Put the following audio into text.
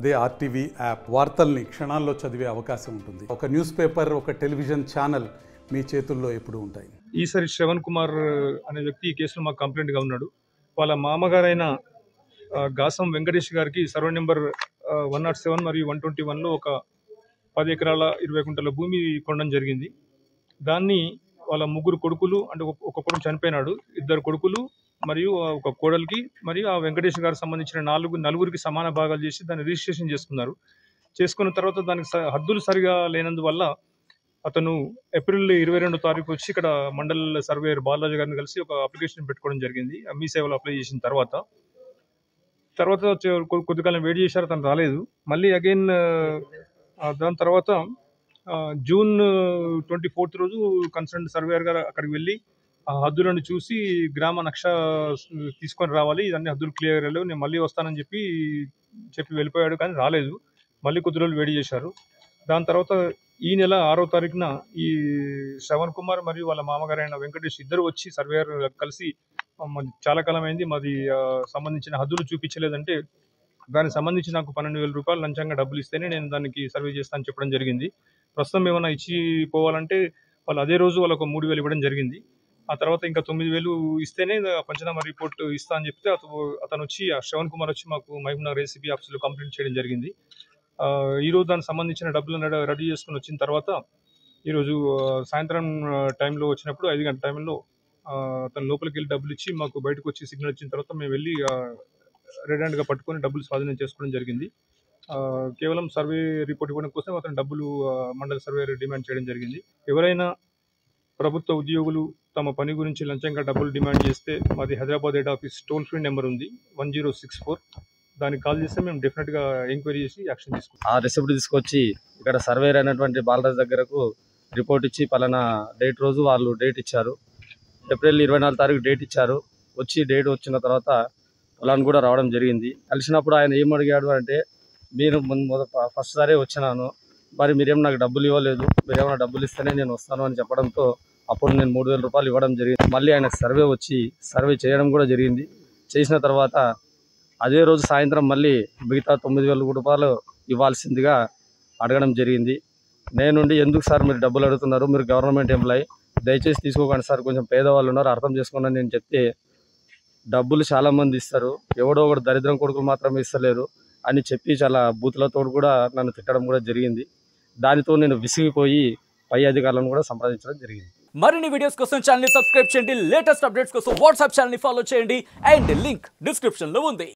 అదే RTV app వార్తల్ని క్షణాల్లో చదివే అవకాశం ఉంటుంది. ఒక న్యూస్ పేపర్, ఒక టెలివిజన్ ఛానల్ మీ చేతుల్లో ఎప్పుడూ ఉంటాయి. ఈసారి శ్రవణ్ కుమార్ అనే వ్యక్తి ఈ కేసులో మాకు కంప్లైంట్గా ఉన్నాడు. వాళ్ళ మామగారైన గాసం వెంకటేష్ గారికి సర్వే నెంబర్ 107 మరియు 121లో ఒక 10 ఎకరాల 20 గుంటల భూమి కొనడం జరిగింది. దాన్ని వాళ్ళ ముగ్గురు కొడుకులు, అంటే ఒక కొడుకు చనిపోయినాడు, 2 కొడుకులు మరియు ఒక కోడలికి మరియు ఆ వెంకటేష్ గారికి సంబంధించిన నలుగురికి సమాన భాగాలు చేసి దాన్ని రిజిస్ట్రేషన్ చేసుకున్నారు. చేసుకున్న తర్వాత దానికి హద్దులు సరిగా లేనందువల్ల అతను ఏప్రిల్ 22వ తారీఖు వచ్చి ఇక్కడ మండల్ సర్వేయర్ బాలరాజు గారిని కలిసి ఒక అప్లికేషన్ పెట్టుకోవడం జరిగింది. మీ సేవలో అప్లై చేసిన తర్వాత కొద్దికాలం వెయిట్ చేశారు, అతను రాలేదు. మళ్ళీ అగైన్ దాని తర్వాత జూన్ 24 రోజు కన్సర్న్ సర్వేయర్ గారు అక్కడికి వెళ్ళి ఆ హద్దులను చూసి గ్రామ నక్ష తీసుకొని రావాలి, ఇవన్నీ హద్దులు క్లియర్ లేవు, నేను మళ్ళీ వస్తానని చెప్పి వెళ్ళిపోయాడు. కానీ రాలేదు. మళ్ళీ కొద్ది రోజులు వెయిట్ చేశారు. దాని తర్వాత ఈ నెల 6వ తారీఖున ఈ శ్రవణ్ కుమార్ మరియు వాళ్ళ మామగారైన వెంకటేష్ ఇద్దరు వచ్చి సర్వేయర్ కలిసి చాలా కాలం అయింది, మాది సంబంధించిన హద్దులు చూపించలేదంటే దానికి సంబంధించి నాకు 12,000 రూపాయలు లంచంగా డబ్బులు ఇస్తేనే నేను దానికి సర్వే చేస్తానని చెప్పడం జరిగింది. ప్రస్తుతం ఏమైనా ఇచ్చి పోవాలంటే వాళ్ళు అదే రోజు వాళ్ళకు 3,000 ఇవ్వడం జరిగింది. ఆ తర్వాత ఇంకా 9,000 ఇస్తేనే పంచనామా రిపోర్ట్ ఇస్తా అని చెప్తే అతను వచ్చి శ్రవణ్ కుమార్ వచ్చి మాకు మహబూబ్నగర్ ఏసీబీ ఆఫీసులో కంప్లైంట్ చేయడం జరిగింది. ఈరోజు దానికి సంబంధించిన డబ్బులను రెడీ చేసుకుని వచ్చిన తర్వాత ఈరోజు సాయంత్రం టైంలో వచ్చినప్పుడు 5 గంటల టైంలో అతను లోపలికి వెళ్ళి డబ్బులు ఇచ్చి మాకు బయటకు వచ్చి సిగ్నల్ వచ్చిన తర్వాత మేము వెళ్ళి రెడ్ హ్యాండ్గా పట్టుకొని డబ్బులు స్వాధీనం చేసుకోవడం జరిగింది. కేవలం సర్వే రిపోర్ట్ ఇవ్వడం కోసం అతను డబ్బులు మండల సర్వే డిమాండ్ చేయడం జరిగింది. ఎవరైనా ప్రభుత్వ ఉద్యోగులు తమ పని గురించి లంచంగా డబ్బులు డిమాండ్ చేస్తే మాది Hyderabad head office toll free number ఉంది 1064, దానికి కాల్ చేస్తే మేము డెఫినెట్గా ఎంక్వైరీ చేసి యాక్షన్ తీసుకుంటాం. ఆ రిసిప్ట్ తీసుకొచ్చి ఇక్కడ సర్వేర్ అయినటువంటి బాలరాజు దగ్గరకు రిపోర్ట్ ఇచ్చి పలానా డేట్ రోజు వాళ్ళు డేట్ ఇచ్చారు, ఏప్రిల్ 24 తారీఖు డేట్ ఇచ్చారు. డేట్ వచ్చిన తర్వాత పొలాన్ని కూడా రావడం జరిగింది. కలిసినప్పుడు ఆయన ఏం అడిగాడు అంటే, మీరు ఫస్ట్ సారే వచ్చినాను, మరి మీరేం నాకు డబ్బులు ఇవ్వలేదు, మీరేమైనా డబ్బులు ఇస్తేనే నేను వస్తాను అని చెప్పడంతో అప్పుడు నేను 3,000 రూపాయలు ఇవ్వడం జరిగింది. మళ్ళీ ఆయనకు సర్వే చేయడం కూడా జరిగింది. చేసిన తర్వాత అదే రోజు సాయంత్రం మళ్ళీ మిగతా 9,000 రూపాయలు ఇవ్వాల్సిందిగా అడగడం జరిగింది. నేనుండి ఎందుకు సార్ మీరు డబ్బులు అడుగుతున్నారు, మీరు గవర్నమెంట్ ఎంప్లాయీ, దయచేసి తీసుకోకండి సార్, కొంచెం పేదవాళ్ళు ఉన్నారు, అర్థం చేసుకున్నాను నేను చెప్తే డబ్బులు చాలామంది ఇస్తారు, ఎవడో ఒకటి దరిద్రం కొడుకులు మాత్రమే ఇస్తలేరు అని చెప్పి చాలా బూతులతో కూడా నన్ను తిట్టడం కూడా జరిగింది. దానితో నేను విసిగిపోయి పై అధికారులను కూడా సంప్రదించడం జరిగింది. మరిన్ని వీడియోస్ కోసం ఛానల్ ని సబ్స్క్రైబ్ చేయండి, లేటెస్ట్ అప్డేట్స్ కోసం వాట్సాప్ ఛానల్ ని ఫాలో చేయండి, అండ్ లింక్ డిస్క్రిప్షన్ లో ఉంది.